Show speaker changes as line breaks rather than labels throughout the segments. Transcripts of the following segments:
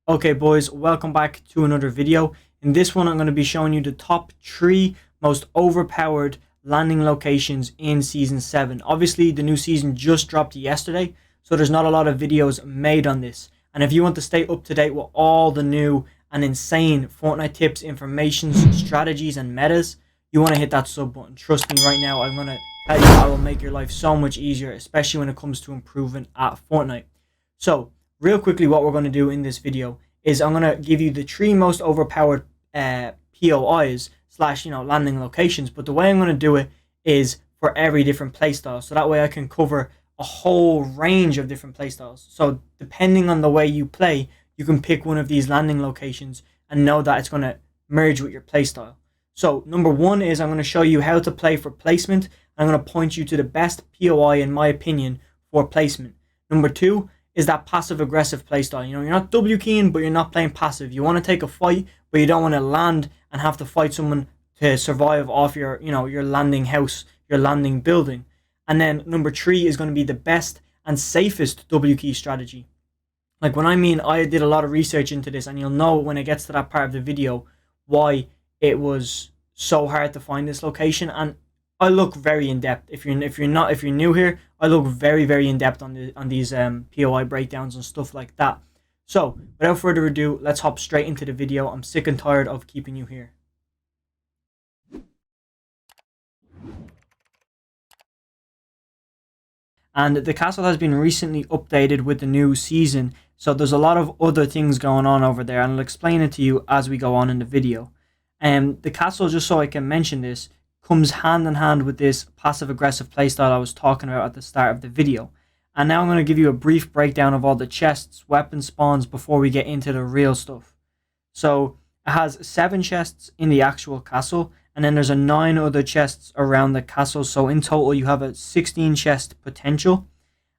Okay boys, welcome back to another video. In this one I'm going to be showing you the top 3 most overpowered landing locations in Season 7. Obviously the new season just dropped yesterday, so there's not a lot of videos made on this. And if you want to stay up to date with all the new and insane Fortnite tips, informations, strategies and metas, you want to hit that sub button. Trust me right now, I'm going to tell you I will make your life so much easier, especially when it comes to improving at Fortnite. So real quickly, what we're going to do in this video is I'm going to give you the 3 most overpowered POIs slash landing locations, but the way I'm going to do it is for every different playstyle, so that way I can cover a whole range of different playstyles. So depending on the way you play, you can pick one of these landing locations and know that it's going to merge with your playstyle. So number 1 is I'm going to show you how to play for placement. I'm going to point you to the best POI in my opinion for placement. Number 2 is that passive aggressive playstyle. You're not W keying, but you're not playing passive. You want to take a fight, but you don't want to land and have to fight someone to survive off your your landing house, your landing building. And then number 3 is going to be the best and safest W key strategy. Like when I did a lot of research into this, and you'll know when it gets to that part of the video why it was so hard to find this location. And I look very in depth. If you're new here, I look very in depth on these POI breakdowns and stuff like that. So without further ado, let's hop straight into the video. I'm sick and tired of keeping you here. And the castle has been recently updated with the new season, so there's a lot of other things going on over there, and I'll explain it to you as we go on in the video. The castle, just so I can mention this, comes hand in hand with this passive aggressive playstyle I was talking about at the start of the video. And now I'm going to give you a brief breakdown of all the chests, weapon spawns before we get into the real stuff. So it has 7 chests in the actual castle, and then there's a 9 other chests around the castle, so in total you have a 16 chest potential.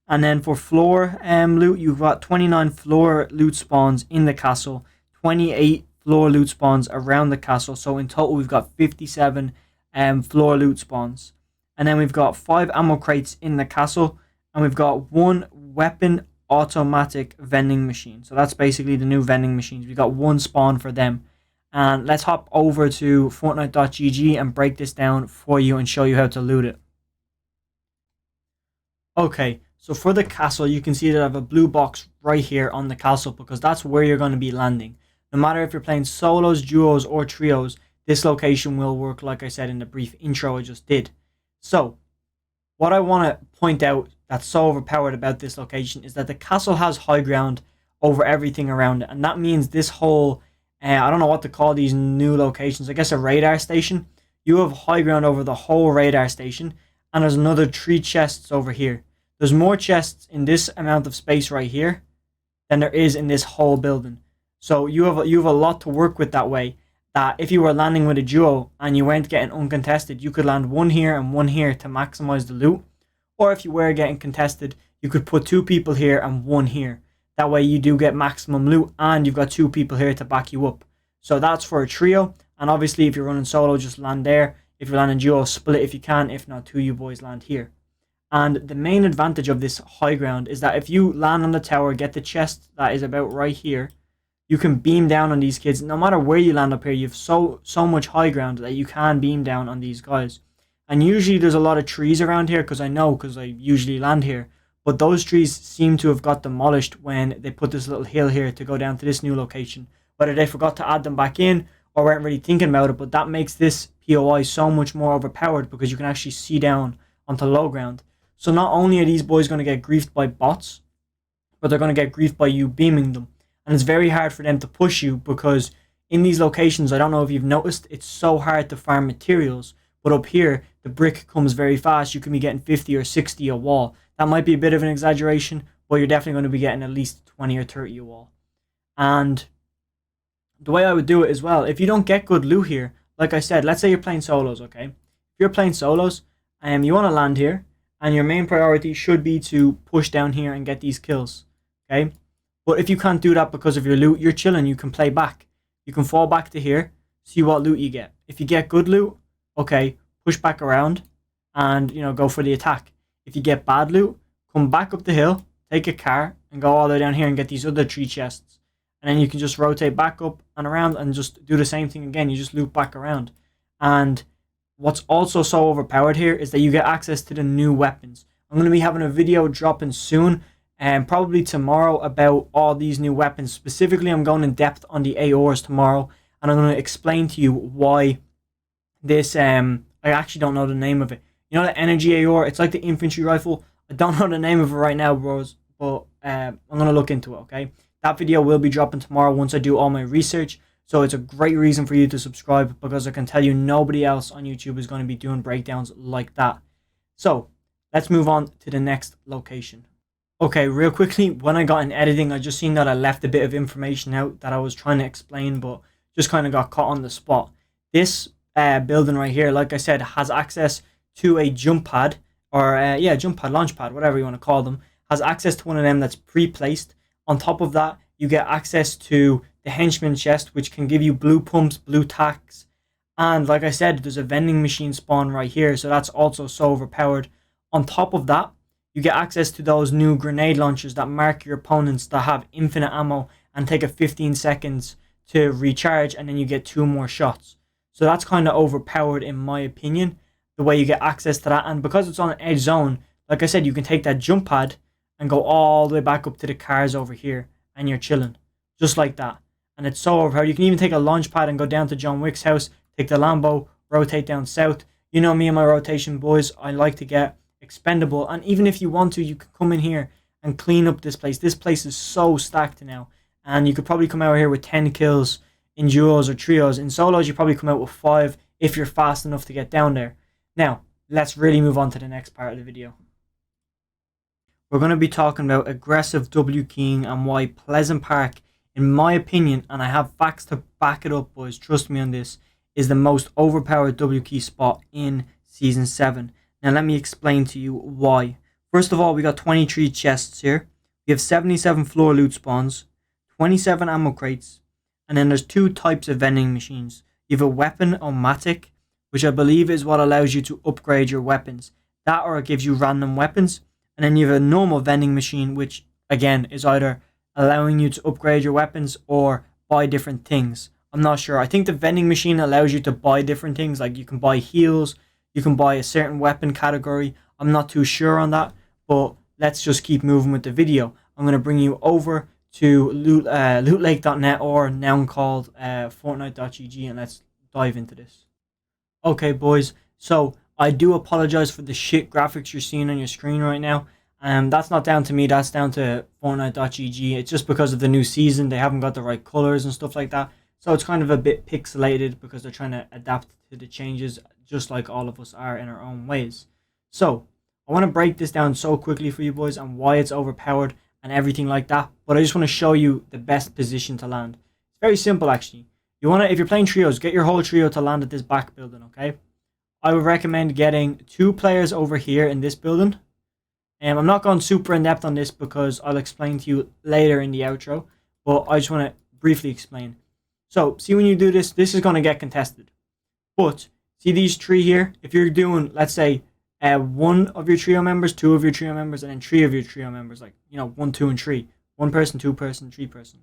And then for floor loot, you've got 29 floor loot spawns in the castle, 28 floor loot spawns around the castle, so in total we've got 57 floor loot spawns. And then we've got 5 ammo crates in the castle, and we've got 1 weapon automatic vending machine. So that's basically the new vending machines. We've got 1 spawn for them. And let's hop over to Fortnite.gg and break this down for you and show you how to loot it. Okay, so for the castle, you can see that I have a blue box right here on the castle because that's where you're going to be landing. No matter if you're playing solos, duos, or trios, this location will work, like I said in the brief intro I just did. So what I want to point out that's so overpowered about this location is that the castle has high ground over everything around it. And that means this whole, I don't know what to call these new locations, I guess a radar station. You have high ground over the whole radar station. And there's another 3 chests over here. There's more chests in this amount of space right here than there is in this whole building. So you have a lot to work with that way. That if you were landing with a duo and you weren't getting uncontested, you could land 1 here and 1 here to maximize the loot. Or if you were getting contested, you could put 2 people here and 1 here. That way you do get maximum loot and you've got 2 people here to back you up. So that's for a trio. And obviously if you're running solo, just land there. If you're landing duo, split if you can. If not, 2 you boys land here. And the main advantage of this high ground is that if you land on the tower, get the chest that is about right here, you can beam down on these kids. No matter where you land up here, you have so much high ground that you can beam down on these guys. And usually there's a lot of trees around here because I usually land here. But those trees seem to have got demolished when they put this little hill here to go down to this new location. Whether they forgot to add them back in or weren't really thinking about it, but that makes this POI so much more overpowered because you can actually see down onto low ground. So not only are these boys going to get griefed by bots, but they're going to get griefed by you beaming them. And it's very hard for them to push you because in these locations, I don't know if you've noticed, it's so hard to farm materials. But up here, the brick comes very fast. You can be getting 50 or 60 a wall. That might be a bit of an exaggeration, but you're definitely going to be getting at least 20 or 30 a wall. And the way I would do it as well, if you don't get good loot here, like I said, let's say you're playing solos, okay? If you're playing solos and you want to land here, and your main priority should be to push down here and get these kills, okay? But if you can't do that because of your loot, you're chilling, you can play back. You can fall back to here, see what loot you get. If you get good loot, okay, push back around and, go for the attack. If you get bad loot, come back up the hill, take a car, and go all the way down here and get these other 3 chests. and then you can just rotate back up and around and just do the same thing again. You just loop back around. And what's also so overpowered here is that you get access to the new weapons. I'm going to be having a video dropping soon, and probably tomorrow, about all these new weapons. Specifically, I'm going in depth on the AORs tomorrow, and I'm going to explain to you why this, I actually don't know the name of it. You know the energy AOR? It's like the infantry rifle. I don't know the name of it right now, bros, but I'm going to look into it, okay? That video will be dropping tomorrow once I do all my research. So it's a great reason for you to subscribe, because I can tell you nobody else on YouTube is going to be doing breakdowns like that. So let's move on to the next location. Okay, real quickly, when I got in editing, I just seen that I left a bit of information out that I was trying to explain, but just kind of got caught on the spot. This building right here, like I said, has access to a jump pad, or jump pad, launch pad, whatever you want to call them. Has access to one of them that's pre-placed. On top of that, you get access to the henchman chest, which can give you blue pumps, blue tacks, and like I said, there's a vending machine spawn right here, so that's also so overpowered. On top of that, you get access to those new grenade launchers that mark your opponents, that have infinite ammo and take a 15 seconds to recharge, and then you get 2 more shots. So that's kind of overpowered in my opinion, the way you get access to that. And because it's on an edge zone, like I said, you can take that jump pad and go all the way back up to the cars over here, and you're chilling just like that. And it's so overpowered. You can even take a launch pad and go down to John Wick's house, take the Lambo, rotate down south. You know me and my rotation, boys. I like to get expendable, and even if you want to, you can come in here and clean up this place. This place is so stacked now, and you could probably come out here with 10 kills in duos or trios. In solos, you probably come out with 5 if you're fast enough to get down there. Now, let's really move on to the next part of the video. We're going to be talking about aggressive W keying and why Pleasant Park, in my opinion, and I have facts to back it up, boys, trust me on this, is the most overpowered W key spot in Season 7. Now let me explain to you why. First of all, we got 23 chests here. We have 77 floor loot spawns, 27 ammo crates, and then there's 2 types of vending machines. You have a weapon-o-matic, which I believe is what allows you to upgrade your weapons. That, or it gives you random weapons. And then you have a normal vending machine, which again is either allowing you to upgrade your weapons or buy different things. I'm not sure. I think the vending machine allows you to buy different things, like you can buy heals, you can buy a certain weapon category. I'm not too sure on that, but let's just keep moving with the video. I'm going to bring you over to lootlake.net, or now called Fortnite.gg, and let's dive into this. Okay, boys, so I do apologize for the shit graphics you're seeing on your screen right now. That's not down to me, that's down to Fortnite.gg. It's just because of the new season, they haven't got the right colors and stuff like that. So it's kind of a bit pixelated because they're trying to adapt to the changes, just like all of us are in our own ways. So I want to break this down so quickly for you boys and why it's overpowered and everything like that. But I just want to show you the best position to land. It's very simple actually. You want to, if you're playing trios, get your whole trio to land at this back building, okay? I would recommend getting 2 players over here in this building. I'm not going super in depth on this because I'll explain to you later in the outro, but I just want to briefly explain. So, see, when you do this, this is going to get contested. But, see these 3 here? If you're doing, let's say, 1 of your trio members, 2 of your trio members, and then 3 of your trio members, like, you know, 1, 2, and 3. 1 person, 2 person, 3 person.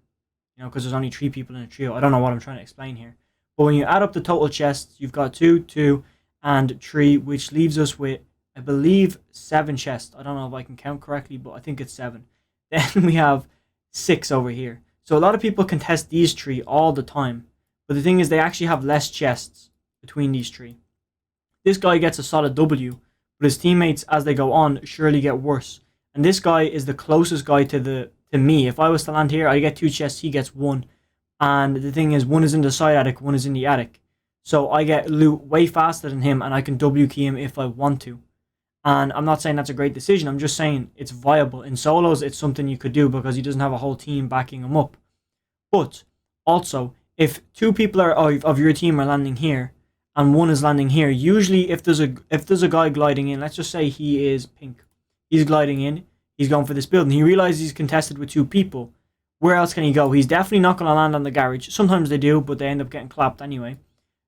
You know, because there's only 3 people in a trio. I don't know what I'm trying to explain here. But when you add up the total chests, you've got 2, 2, and 3, which leaves us with, I believe, 7 chests. I don't know if I can count correctly, but I think it's 7. Then we have 6 over here. So a lot of people contest these 3 all the time. But the thing is, they actually have less chests between these 3. This guy gets a solid W, but his teammates, as they go on, surely get worse. And this guy is the closest guy to me. If I was to land here, I get 2 chests, he gets 1. And the thing is, 1 is in the side attic, 1 is in the attic. So I get loot way faster than him, and I can W key him if I want to. And I'm not saying that's a great decision. I'm just saying it's viable. In solos, it's something you could do because he doesn't have a whole team backing him up. But also, if 2 people of your team are landing here, and 1 is landing here, usually if there's a guy gliding in, let's just say he is pink. He's gliding in. He's going for this building. He realizes he's contested with 2 people. Where else can he go? He's definitely not going to land on the garage. Sometimes they do, but they end up getting clapped anyway.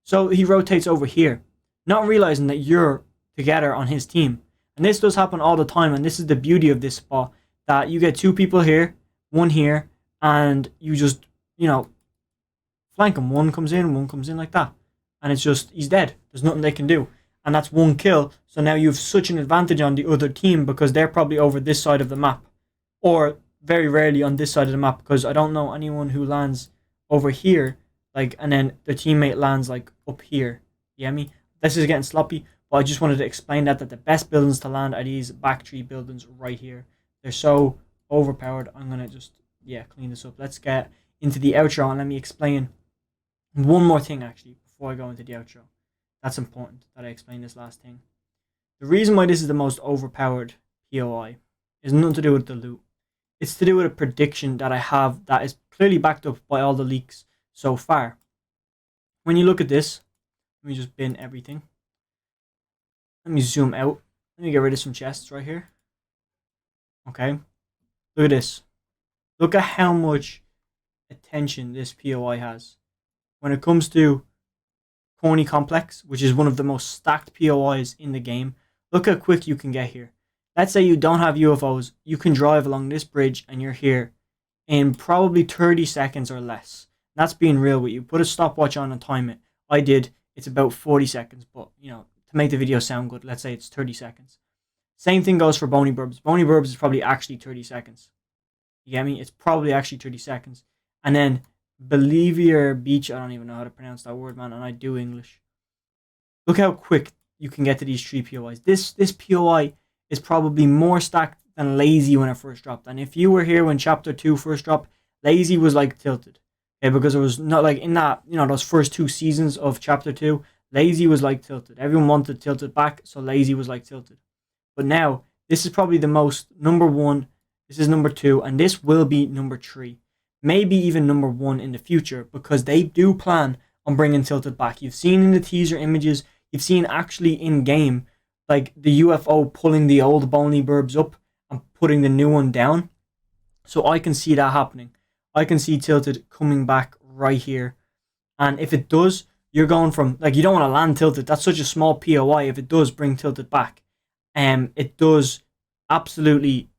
So he rotates over here, not realizing that you're together on his team. And this does happen all the time, and this is the beauty of this spot, that you get 2 people here, 1 here, and you just you know, flank him. One comes in like that. And it's just, he's dead. There's nothing they can do. And that's one kill. So now you have such an advantage on the other team because they're probably over this side of the map. Or very rarely on this side of the map because I don't know anyone who lands over here. Like, and then their teammate lands like up here. You get me? This is getting sloppy. But I just wanted to explain that the best buildings to land are these back tree buildings right here. They're so overpowered. I'm going to just, clean this up. Let's get into the outro and let me explain one more thing actually before I go into the outro. That's important that I explain this last thing. The reason why this is the most overpowered POI is nothing to do with the loot. It's to do with a prediction that I have that is clearly backed up by all the leaks so far. When you look at this, let me just bin everything. Let me zoom out. Let me get rid of some chests right here. Okay. Look at this. Look at how much attention this POI has. When it comes to Coney Complex, which is one of the most stacked POIs in the game, look how quick you can get here. Let's say you don't have UFOs, you can drive along this bridge and you're here in probably 30 seconds or less. That's being real with you. Put a stopwatch on and time it. I did. It's about 40 seconds, but to make the video sound good, let's say it's 30 seconds. Same thing goes for Bony Burbs. Bony Burbs is probably actually 30 seconds. You get me? It's probably actually 30 seconds. And then Believier Beach, I don't even know how to pronounce that word, man, and I do English. Look how quick you can get to these 3 POIs. This POI is probably more stacked than Lazy when it first dropped. And if you were here when Chapter 2 first dropped, Lazy was like tilted. Okay, because it was not like in that, those first 2 seasons of Chapter 2, Lazy was like tilted. Everyone wanted tilted back, so Lazy was like tilted. But now, this is probably the most number 1, this is number 2, and this will be number 3. Maybe even number 1 in the future, because they do plan on bringing tilted back. You've seen in the teaser images, you've seen actually in game, like the UFO pulling the old Bony Burbs up and putting the new one down. So I can see that happening. I can see tilted coming back right here. And if it does, you're going from, like, you don't want to land tilted. That's such a small POI. If it does bring tilted back, it does absolutely,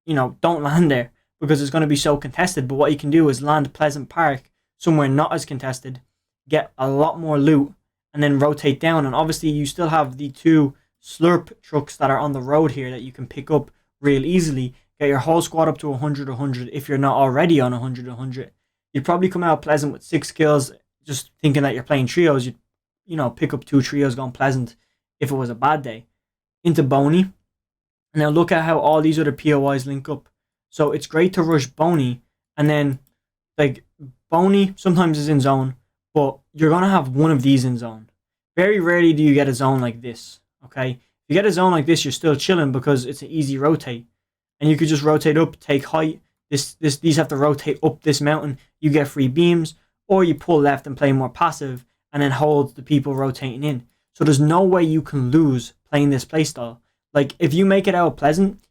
don't land there because it's going to be so contested. But what you can do is land Pleasant Park somewhere not as contested, get a lot more loot, and then rotate down. And obviously you still have the 2 slurp trucks that are on the road here that you can pick up real easily. Get your whole squad up to 100 if you're not already on 100. You'd probably come out Pleasant with 6 kills, just thinking that you're playing trios. You'd pick up 2 trios going Pleasant if it was a bad day. Into Boney. And now look at how all these other POIs link up. So it's great to rush Boney, and then like Boney sometimes is in zone, but you're gonna have one of these in zone. Very rarely do you get a zone like this. Okay, if you get a zone like this, you're still chilling because it's an easy rotate, and you could just rotate up, take height. These have to rotate up this mountain. You get free beams, or you pull left and play more passive, and then hold the people rotating in. So there's no way you can lose playing this playstyle. Like if you make it out Pleasant,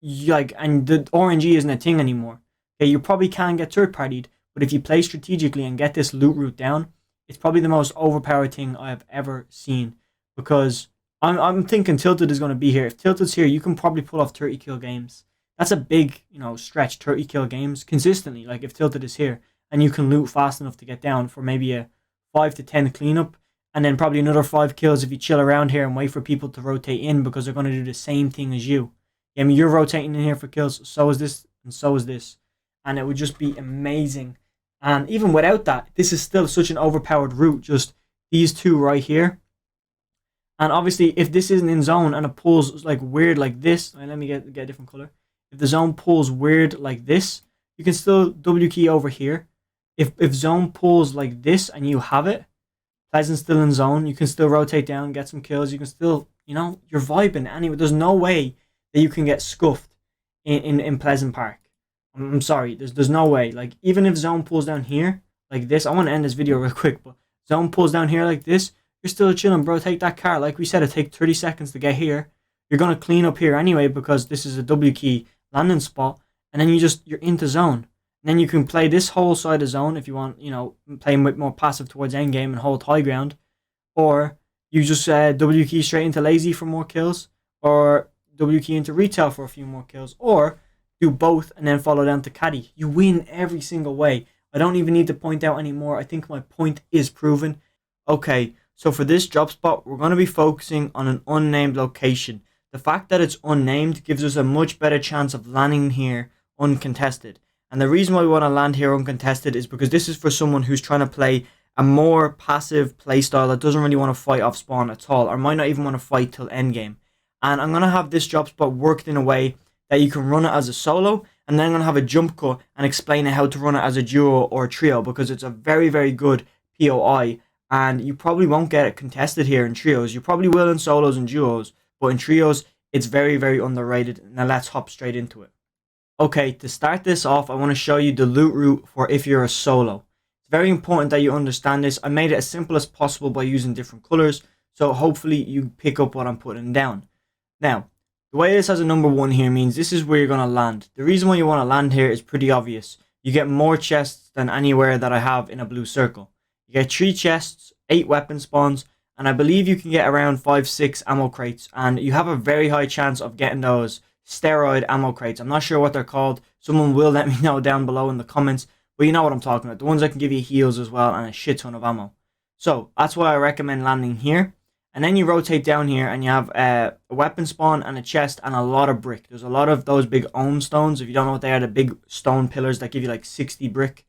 and the RNG isn't a thing anymore. Okay, you probably can get third partied, but if you play strategically and get this loot route down, it's probably the most overpowered thing I have ever seen. Because I'm thinking Tilted is going to be here. If Tilted's here, you can probably pull off 30 kill games. That's a big, stretch, 30 kill games consistently. Like if Tilted is here and you can loot fast enough to get down for maybe a 5 to 10 cleanup, and then probably another 5 kills if you chill around here and wait for people to rotate in because they're going to do the same thing as you. I mean, you're rotating in here for kills, so is this, and so is this. And it would just be amazing. And even without that, this is still such an overpowered route. Just these 2 right here. And obviously, if this isn't in zone and it pulls like weird like this, let me get a different color. If the zone pulls weird like this, you can still W key over here. If zone pulls like this and you have it, Pleasant's still in zone, you can still rotate down, get some kills. You can still, you're vibing anyway. There's no way that you can get scuffed in Pleasant Park. I'm sorry, there's no way. Like, even if zone pulls down here like this, I want to end this video real quick, but zone pulls down here like this, you're still chilling, bro. Take that car. Like we said, it takes 30 seconds to get here. You're going to clean up here anyway because this is a W key landing spot, and then you're into zone. And then you can play this whole side of zone if you want, playing with more passive towards endgame and hold high ground. Or you just W key straight into Lazy for more kills, or W key into retail for a few more kills, or do both and then follow down to caddy. You win every single way. I don't even need to point out anymore. I think my point is proven. Okay, so for this drop spot, we're going to be focusing on an unnamed location. The fact that it's unnamed gives us a much better chance of landing here uncontested. And the reason why we want to land here uncontested is because this is for someone who's trying to play a more passive playstyle that doesn't really want to fight off spawn at all, or might not even want to fight till endgame. And I'm going to have this drop spot worked in a way that you can run it as a solo, and then I'm going to have a jump cut and explain how to run it as a duo or a trio, because it's a very, very good POI, and you probably won't get it contested here in trios. You probably will in solos and duos, but in trios, it's very, very underrated. Now let's hop straight into it. Okay, to start this off, I want to show you the loot route for if you're a solo. It's very important that you understand this. I made it as simple as possible by using different colors, so hopefully you pick up what I'm putting down. Now, the way this has a number 1 here means this is where you're going to land. The reason why you want to land here is pretty obvious. You get more chests than anywhere that I have in a blue circle. You get 3 chests, 8 weapon spawns, and I believe you can get around 5-6 ammo crates, and you have a very high chance of getting those steroid ammo crates. I'm not sure what they're called. Someone will let me know down below in the comments, but you know what I'm talking about. The ones that can give you heals as well and a shit ton of ammo. So that's why I recommend landing here. And then you rotate down here and you have a weapon spawn and a chest and a lot of brick. There's a lot of those big ohm stones. If you don't know what they are, the big stone pillars that give you like 60 brick.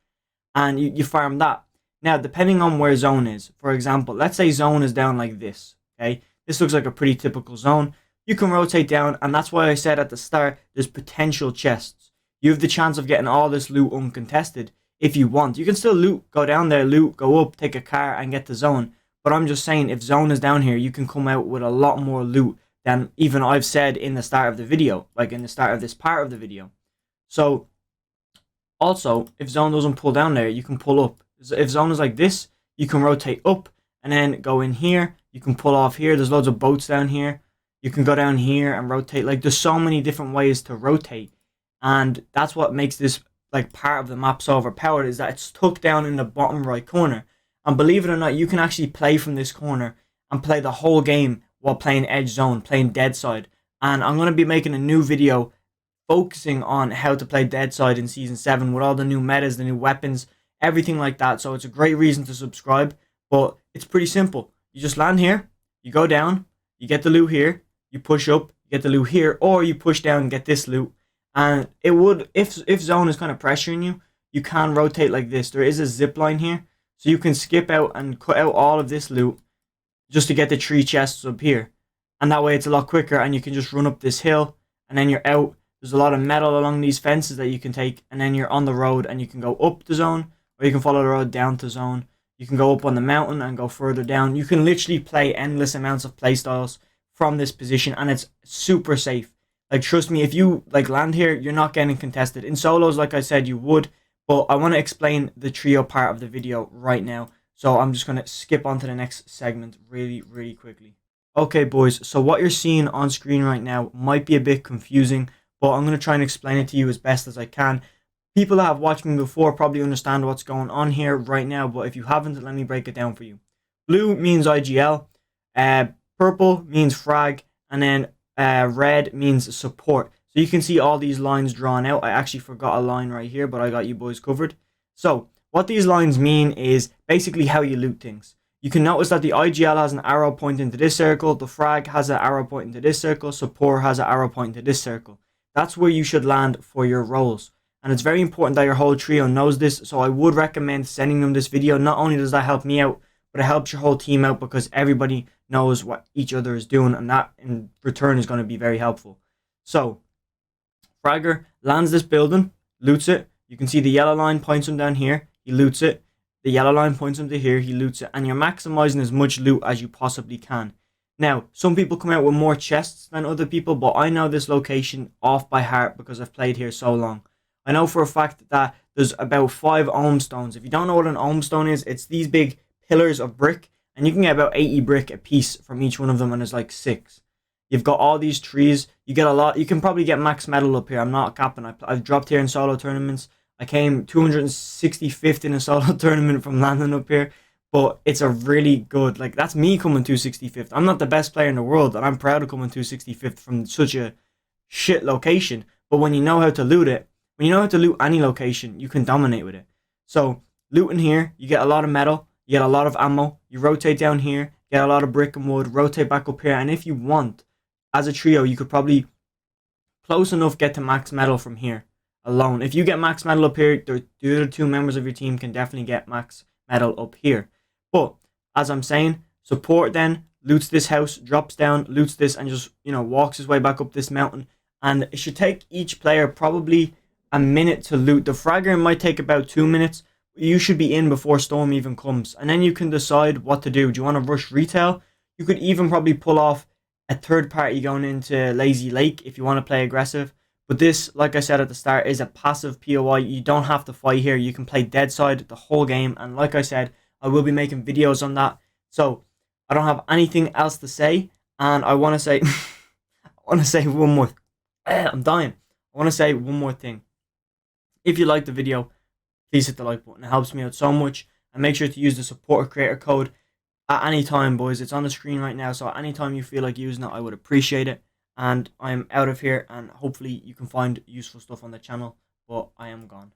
And you farm that. Now, depending on where zone is, for example, let's say zone is down like this. Okay, this looks like a pretty typical zone. You can rotate down, and that's why I said at the start, there's potential chests. You have the chance of getting all this loot uncontested if you want. You can still loot, go down there, loot, go up, take a car, and get the zone. But I'm just saying, if zone is down here, you can come out with a lot more loot than even I've said in the start of the video, like in the start of this part of the video. So, also, if zone doesn't pull down there, you can pull up. If zone is like this, you can rotate up and then go in here. You can pull off here. There's loads of boats down here. You can go down here and rotate. Like, there's so many different ways to rotate. And that's what makes this, like, part of the map so overpowered, is that it's tucked down in the bottom right corner. And believe it or not, you can actually play from this corner and play the whole game while playing edge zone, playing dead side. And I'm going to be making a new video focusing on how to play dead side in Season 7 with all the new metas, the new weapons, everything like that. So it's a great reason to subscribe. But it's pretty simple. You just land here, you go down, you get the loot here, you push up, you get the loot here, or you push down and get this loot. And it would, if zone is kind of pressuring you, you can rotate like this. There is a zip line here. So you can skip out and cut out all of this loot just to get the 3 chests up here. And that way it's a lot quicker and you can just run up this hill and then you're out. There's a lot of metal along these fences that you can take, and then you're on the road and you can go up the zone, or you can follow the road down to zone. You can go up on the mountain and go further down. You can literally play endless amounts of playstyles from this position, and it's super safe. Like, trust me, if you like land here, you're not getting contested. In solos, like I said, you would. But I want to explain the trio part of the video right now. So I'm just going to skip on to the next segment really, really quickly. Okay, boys. So what you're seeing on screen right now might be a bit confusing, but I'm going to try and explain it to you as best as I can. People that have watched me before probably understand what's going on here right now, but if you haven't, let me break it down for you. Blue means IGL, purple means frag, and then red means support. So you can see all these lines drawn out. I actually forgot a line right here, but I got you boys covered. So what these lines mean is basically how you loot things. You can notice that the IGL has an arrow pointing to this circle, the frag has an arrow pointing to this circle, support has an arrow pointing to this circle. That's where you should land for your roles. And it's very important that your whole trio knows this, so I would recommend sending them this video. Not only does that help me out, but it helps your whole team out because everybody knows what each other is doing, and that in return is going to be very helpful. So, Fragger lands this building, loots it. You can see the yellow line points him down here, he loots it. The yellow line points him to here, he loots it. And you're maximizing as much loot as you possibly can. Now, some people come out with more chests than other people, but I know this location off by heart because I've played here so long. I know for a fact that there's about 5 ohm stones. If you don't know what an ohm stone is, it's these big pillars of brick, and you can get about 80 brick a piece from each one of them, and there's like 6. You've got all these trees. You get a lot. You can probably get max metal up here. I'm not capping. I've dropped here in solo tournaments. I came 265th in a solo tournament from landing up here, but it's a really good, like, that's me coming 265th. I'm not the best player in the world, and I'm proud of coming 265th from such a shit location. But when you know how to loot it, when you know how to loot any location, you can dominate with it. So looting here, you get a lot of metal, you get a lot of ammo, you rotate down here, get a lot of brick and wood, rotate back up here, and if you want, as a trio, you could probably close enough get to max metal from here alone. If you get max metal up here, the other two members of your team can definitely get max metal up here. But as I'm saying, support then loots this house, drops down, loots this, and just, you know, walks his way back up this mountain. And it should take each player probably a minute to loot. The fragger might take about 2 minutes. You should be in before storm even comes, and then you can decide what to do. Do you want to rush retail? You could even probably pull off a third party going into Lazy Lake if you want to play aggressive. But this, like I said at the start, is a passive POI. You don't have to fight here. You can play dead side the whole game. And like I said, I will be making videos on that. So I don't have anything else to say. And I want to say, one more. I'm dying. I want to say one more thing. If you like the video, please hit the like button. It helps me out so much. And make sure to use the supporter creator code at any time, boys. It's on the screen right now. So anytime you feel like using it, I would appreciate it. And I'm out of here. And hopefully you can find useful stuff on the channel. But I am gone.